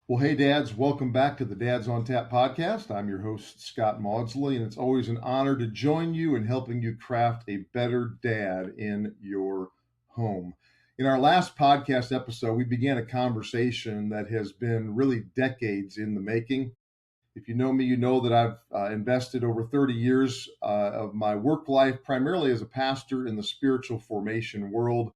Well, hey, dads, welcome back to the Dads on Tap podcast. I'm your host, Scott Maudsley, and it's always an honor to join you in helping you craft a better dad in your home. In our last podcast episode, we began a conversation that has been really decades in the making. If you know me, you know that I've invested over 30 years of my work life primarily as a pastor in the spiritual formation world,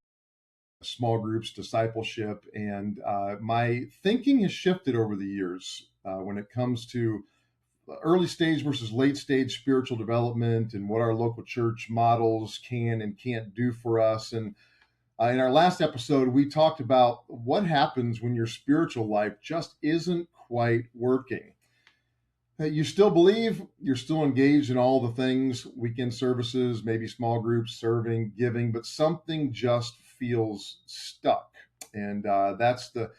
small groups, discipleship, and my thinking has shifted over the years when it comes to early stage versus late stage spiritual development and what our local church models can and can't do for us. And in our last episode, we talked about what happens when your spiritual life just isn't quite working. You still believe, you're still engaged in all the things, weekend services, maybe small groups, serving, giving, but something just feels stuck. And that's the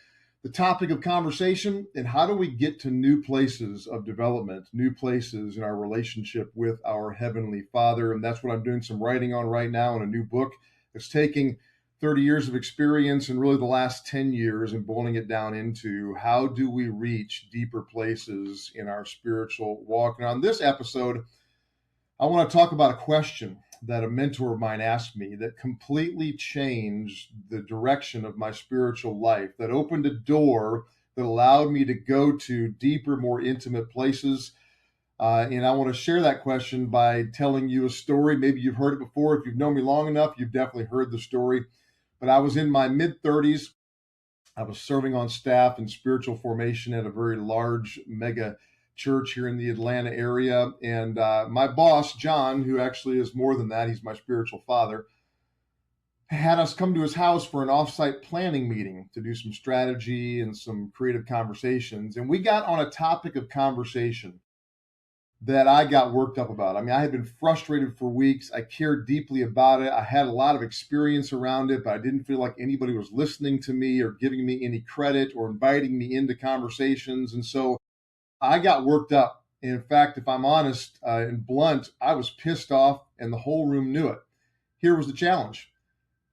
topic of conversation. And how do we get to new places of development, new places in our relationship with our Heavenly Father? And that's what I'm doing some writing on right now in a new book. It's taking 30 years of experience and really the last 10 years and boiling it down into how do we reach deeper places in our spiritual walk. And on this episode, I want to talk about a question that a mentor of mine asked me that completely changed the direction of my spiritual life, that opened a door that allowed me to go to deeper, more intimate places. And I want to share that question by telling you a story. Maybe you've heard it before. If you've known me long enough, you've definitely heard the story. But I was in my mid 30s. I was serving on staff in spiritual formation at a very large mega church here in the Atlanta area. And my boss, John, who actually is more than that, he's my spiritual father, had us come to his house for an offsite planning meeting to do some strategy and some creative conversations. And we got on a topic of conversation that I got worked up about. I mean, I had been frustrated for weeks. I cared deeply about it. I had a lot of experience around it, but I didn't feel like anybody was listening to me or giving me any credit or inviting me into conversations. And so I got worked up. In fact, if I'm honest and blunt, I was pissed off and the whole room knew it. Here was the challenge.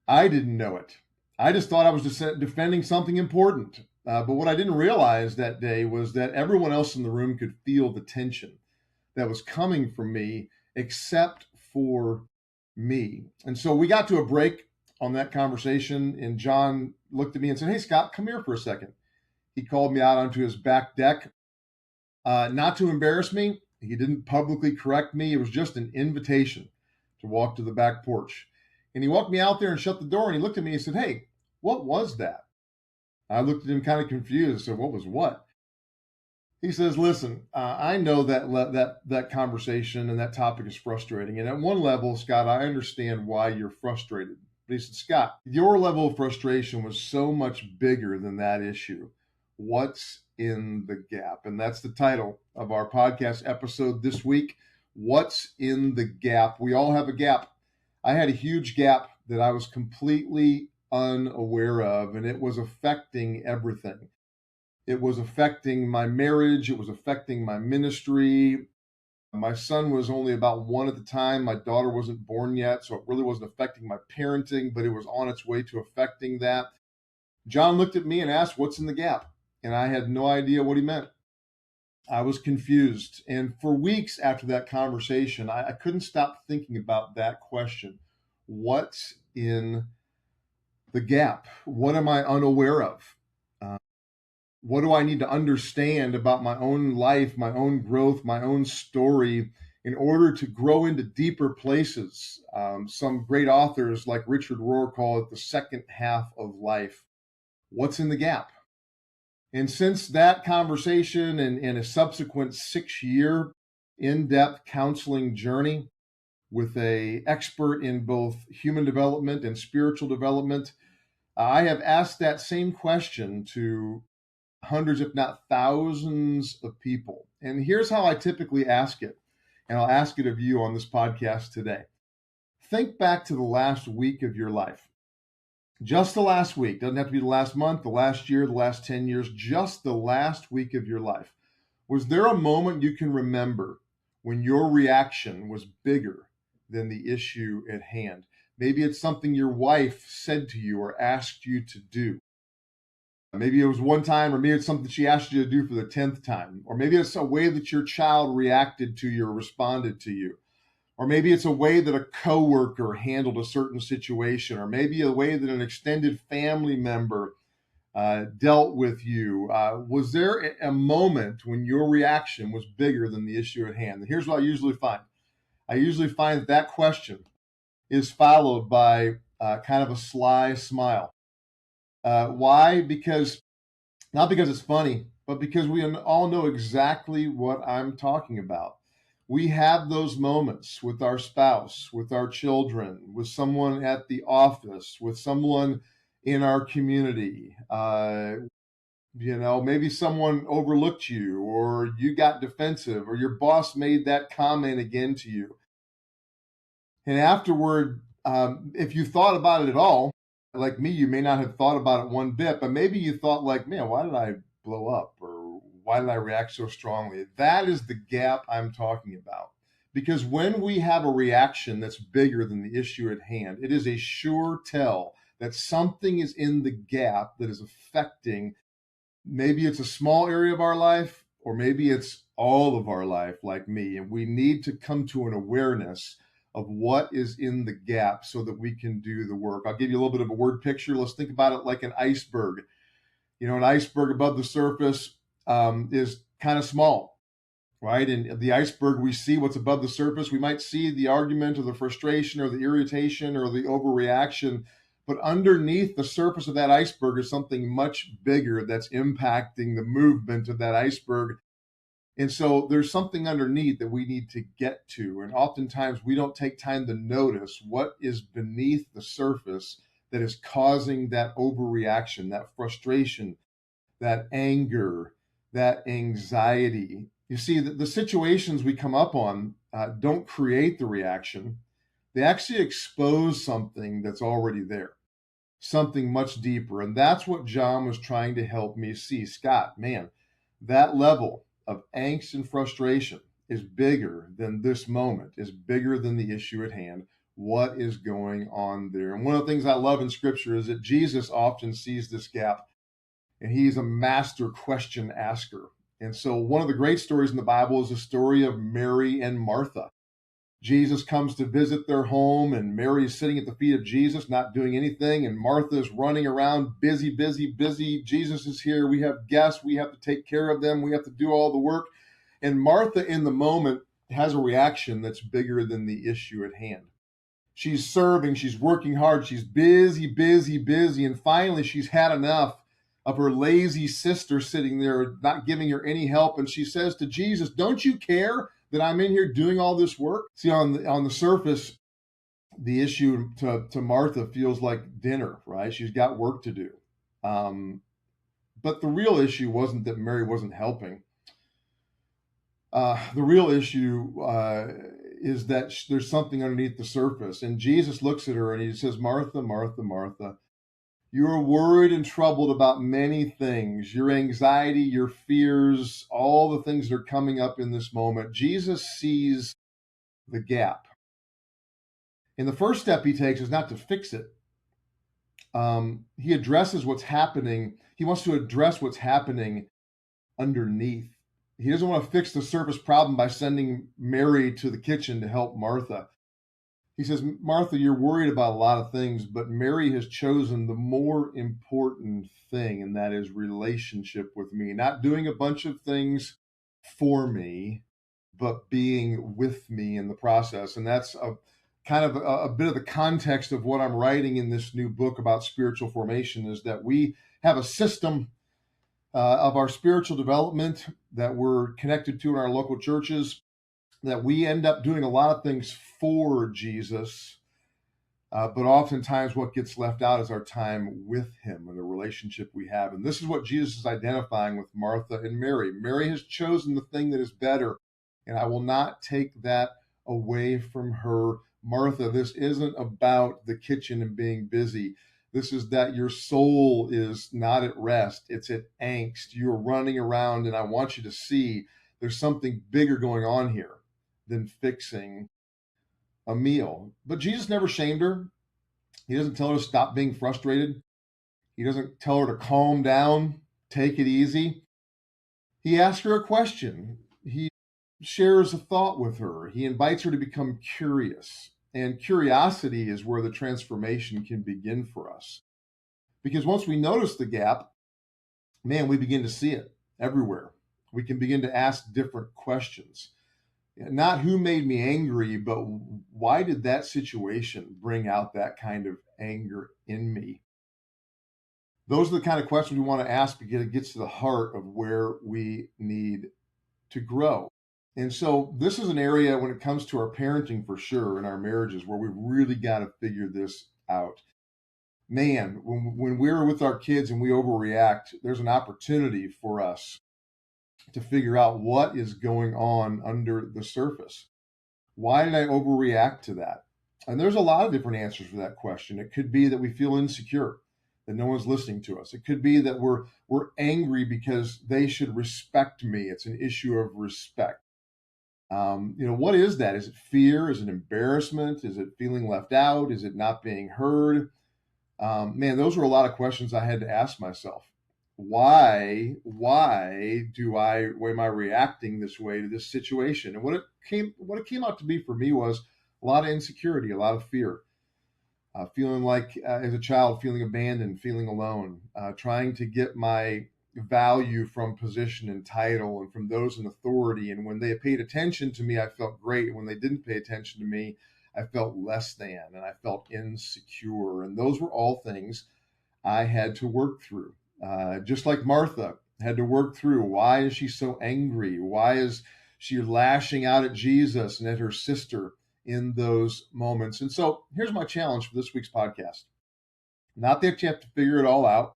I didn't know it. I just thought I was defending something important. But what I didn't realize that day was that everyone else in the room could feel the tension that was coming from me, except for me. And so we got to a break on that conversation, and John looked at me and said, "Hey, Scott, come here for a second." He called me out onto his back deck, not to embarrass me. He didn't publicly correct me. It was just an invitation to walk to the back porch. And he walked me out there and shut the door, and he looked at me and said, "Hey, what was that?" I looked at him kind of confused. I said, "What was what?" He says, "Listen, I know that conversation and that topic is frustrating. And at one level, Scott, I understand why you're frustrated." But he said, "Scott, your level of frustration was so much bigger than that issue. What's in the gap?" And that's the title of our podcast episode this week. What's in the gap? We all have a gap. I had a huge gap that I was completely unaware of, and it was affecting everything. It was affecting my marriage. It was affecting my ministry. My son was only about one at the time. My daughter wasn't born yet, so it really wasn't affecting my parenting, but it was on its way to affecting that. John looked at me and asked, "What's in the gap?" And I had no idea what he meant. I was confused. And for weeks after that conversation, I couldn't stop thinking about that question. What's in the gap? What am I unaware of? What do I need to understand about my own life, my own growth, my own story in order to grow into deeper places? Some great authors like Richard Rohr call it the second half of life. What's in the gap? And since that conversation and a subsequent 6 year in-depth counseling journey with a expert in both human development and spiritual development, I have asked that same question to hundreds, if not thousands of people. And here's how I typically ask it. And I'll ask it of you on this podcast today. Think back to the last week of your life. Just the last week. Doesn't have to be the last month, the last year, the last 10 years, just the last week of your life. Was there a moment you can remember when your reaction was bigger than the issue at hand? Maybe it's something your wife said to you or asked you to do. Maybe it was one time, or maybe it's something she asked you to do for the 10th time, or maybe it's a way that your child reacted to you or responded to you, or maybe it's a way that a coworker handled a certain situation, or maybe a way that an extended family member dealt with you. Was there a moment when your reaction was bigger than the issue at hand? And here's what I usually find. I usually find that that question is followed by kind of a sly smile. Why? Because not because it's funny, but because we all know exactly what I'm talking about. We have those moments with our spouse, with our children, with someone at the office, with someone in our community. Maybe someone overlooked you, or you got defensive, or your boss made that comment again to you. And afterward, if you thought about it at all, like me, you may not have thought about it one bit, but maybe you thought, like, man, why did I blow up? Or why did I react so strongly? That is the gap I'm talking about. Because when we have a reaction that's bigger than the issue at hand, it is a sure tell that something is in the gap that is affecting. Maybe it's a small area of our life, or maybe it's all of our life, like me. And we need to come to an awareness of what is in the gap so that we can do the work. I'll give you a little bit of a word picture. Let's think about it like an iceberg. An iceberg above the surface is kind of small, right? And the iceberg, we see what's above the surface. We might see the argument or the frustration or the irritation or the overreaction, but underneath the surface of that iceberg is something much bigger that's impacting the movement of that iceberg. And so there's something underneath that we need to get to. And oftentimes we don't take time to notice what is beneath the surface that is causing that overreaction, that frustration, that anger, that anxiety. You see, the situations we come up on don't create the reaction. They actually expose something that's already there, something much deeper. And that's what John was trying to help me see. Scott, man, that level of angst and frustration is bigger than this moment, is bigger than the issue at hand. What is going on there? And one of the things I love in scripture is that Jesus often sees this gap, and he's a master question asker. And so one of the great stories in the Bible is the story of Mary and Martha. Jesus comes to visit their home, and Mary is sitting at the feet of Jesus, not doing anything. And Martha is running around, busy, busy, busy. Jesus is here. We have guests. We have to take care of them. We have to do all the work. And Martha, in the moment, has a reaction that's bigger than the issue at hand. She's serving, she's working hard, she's busy, busy, busy. And finally, she's had enough of her lazy sister sitting there, not giving her any help. And she says to Jesus, "Don't you care that I'm in here doing all this work?" See, on the surface, the issue to Martha feels like dinner, right? She's got work to do. But the real issue wasn't that Mary wasn't helping. The real issue is that there's something underneath the surface. And Jesus looks at her and he says, "Martha, Martha, Martha, you are worried and troubled about many things, your anxiety, your fears, all the things that are coming up in this moment." Jesus sees the gap. And the first step he takes is not to fix it. He addresses what's happening. He wants to address what's happening underneath. He doesn't want to fix the surface problem by sending Mary to the kitchen to help Martha. He says, "Martha, you're worried about a lot of things, but Mary has chosen the more important thing, and that is relationship with me. Not doing a bunch of things for me, but being with me in the process." And that's a kind of a bit of the context of what I'm writing in this new book about spiritual formation, is that we have a system of our spiritual development that we're connected to in our local churches, that we end up doing a lot of things for Jesus, but oftentimes what gets left out is our time with him and the relationship we have. And this is what Jesus is identifying with Martha and Mary. Mary has chosen the thing that is better, and I will not take that away from her. Martha, this isn't about the kitchen and being busy. This is that your soul is not at rest. It's at angst. You're running around, and I want you to see there's something bigger going on here than fixing a meal. But Jesus never shamed her. He doesn't tell her to stop being frustrated. He doesn't tell her to calm down, take it easy. He asks her a question. He shares a thought with her. He invites her to become curious. And curiosity is where the transformation can begin for us. Because once we notice the gap, man, we begin to see it everywhere. We can begin to ask different questions. Not who made me angry, but why did that situation bring out that kind of anger in me? Those are the kind of questions we want to ask because it gets to the heart of where we need to grow. And so this is an area when it comes to our parenting for sure in our marriages where we really got to figure this out. Man, when we're with our kids and we overreact, there's an opportunity for us to figure out what is going on under the surface. Why did I overreact to that? And there's a lot of different answers for that question. It could be that we feel insecure, that no one's listening to us. It could be that we're angry because they should respect me. It's an issue of respect. What is that? Is it fear? Is it embarrassment? Is it feeling left out? Is it not being heard? Man, those were a lot of questions I had to ask myself. Why am I reacting this way to this situation? And what it came out to be for me was a lot of insecurity, a lot of fear, feeling like as a child, feeling abandoned, feeling alone, trying to get my value from position and title and from those in authority. And when they paid attention to me, I felt great. When they didn't pay attention to me, I felt less than and I felt insecure. And those were all things I had to work through. Just like Martha had to work through. Why is she so angry? Why is she lashing out at Jesus and at her sister in those moments? And so here's my challenge for this week's podcast. Not that you have to figure it all out.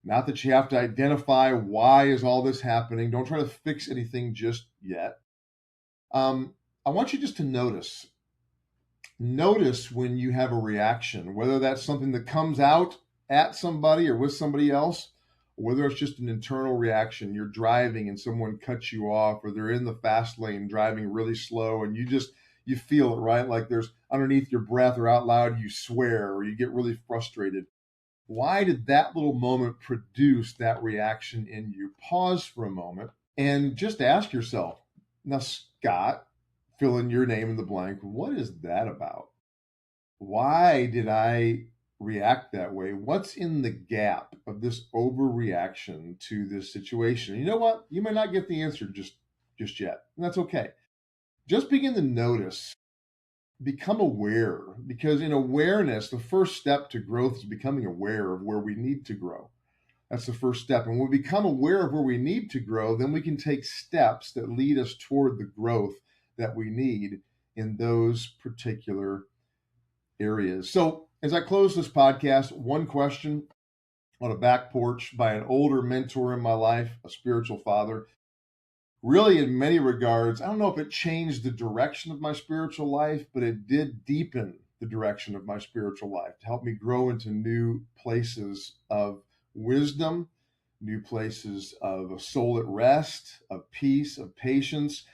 Not that you have to identify why is all this happening. Don't try to fix anything just yet. I want you just to notice. Notice when you have a reaction, whether that's something that comes out at somebody or with somebody else, or whether it's just an internal reaction. You're driving and someone cuts you off, or they're in the fast lane driving really slow, and you feel it, right? Like there's underneath your breath or out loud, you swear, or you get really frustrated. Why did that little moment produce that reaction in you? Pause for a moment and just ask yourself, now, Scott, fill in your name in the blank. What is that about? Why did I react that way? What's in the gap of this overreaction to this situation? And you know what? You may not get the answer just yet, and that's okay. Just begin to notice, become aware, because in awareness, the first step to growth is becoming aware of where we need to grow. That's the first step. And when we become aware of where we need to grow, then we can take steps that lead us toward the growth that we need in those particular areas. So, as I close this podcast, one question on a back porch by an older mentor in my life, a spiritual father. Really, in many regards, I don't know if it changed the direction of my spiritual life, but it did deepen the direction of my spiritual life to help me grow into new places of wisdom, new places of a soul at rest, of peace, of patience.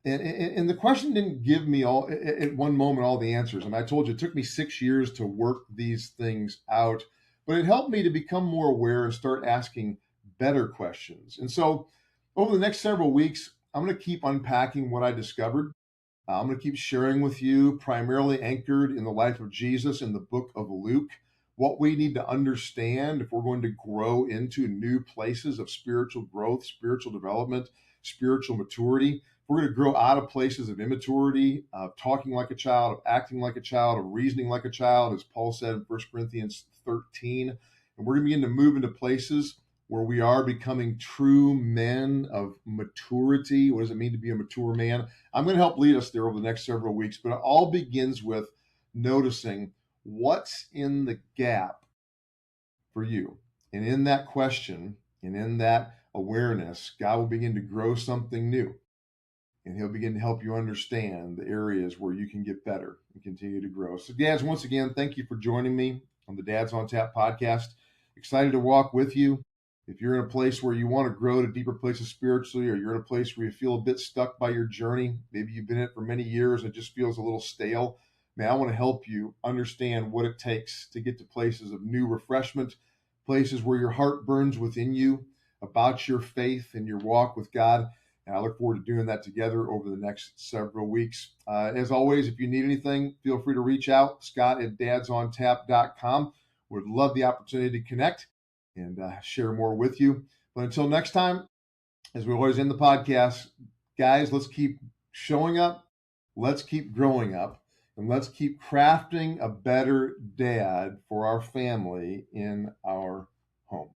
And the question didn't give me all at one moment all the answers. And I told you it took me 6 years to work these things out, but it helped me to become more aware and start asking better questions. And so over the next several weeks, I'm going to keep unpacking what I discovered. I'm going to keep sharing with you, primarily anchored in the life of Jesus in the book of Luke, what we need to understand if we're going to grow into new places of spiritual growth, spiritual development, spiritual maturity. We're going to grow out of places of immaturity, of talking like a child, of acting like a child, of reasoning like a child, as Paul said in 1 Corinthians 13. And we're going to begin to move into places where we are becoming true men of maturity. What does it mean to be a mature man? I'm going to help lead us there over the next several weeks, but it all begins with noticing what's in the gap for you. And in that question and in that awareness, God will begin to grow something new. And he'll begin to help you understand the areas where you can get better and continue to grow. So, dads, once again, thank you for joining me on the Dads on Tap podcast. Excited to walk with you. If you're in a place where you want to grow to deeper places spiritually, or you're in a place where you feel a bit stuck by your journey, maybe you've been in it for many years and it just feels a little stale, man, I want to help you understand what it takes to get to places of new refreshment, places where your heart burns within you about your faith and your walk with God. And I look forward to doing that together over the next several weeks. As always, if you need anything, feel free to reach out, scott@dadsontap.com. Would love the opportunity to connect and share more with you. But until next time, as we always end the podcast, guys, let's keep showing up, let's keep growing up, and let's keep crafting a better dad for our family in our home.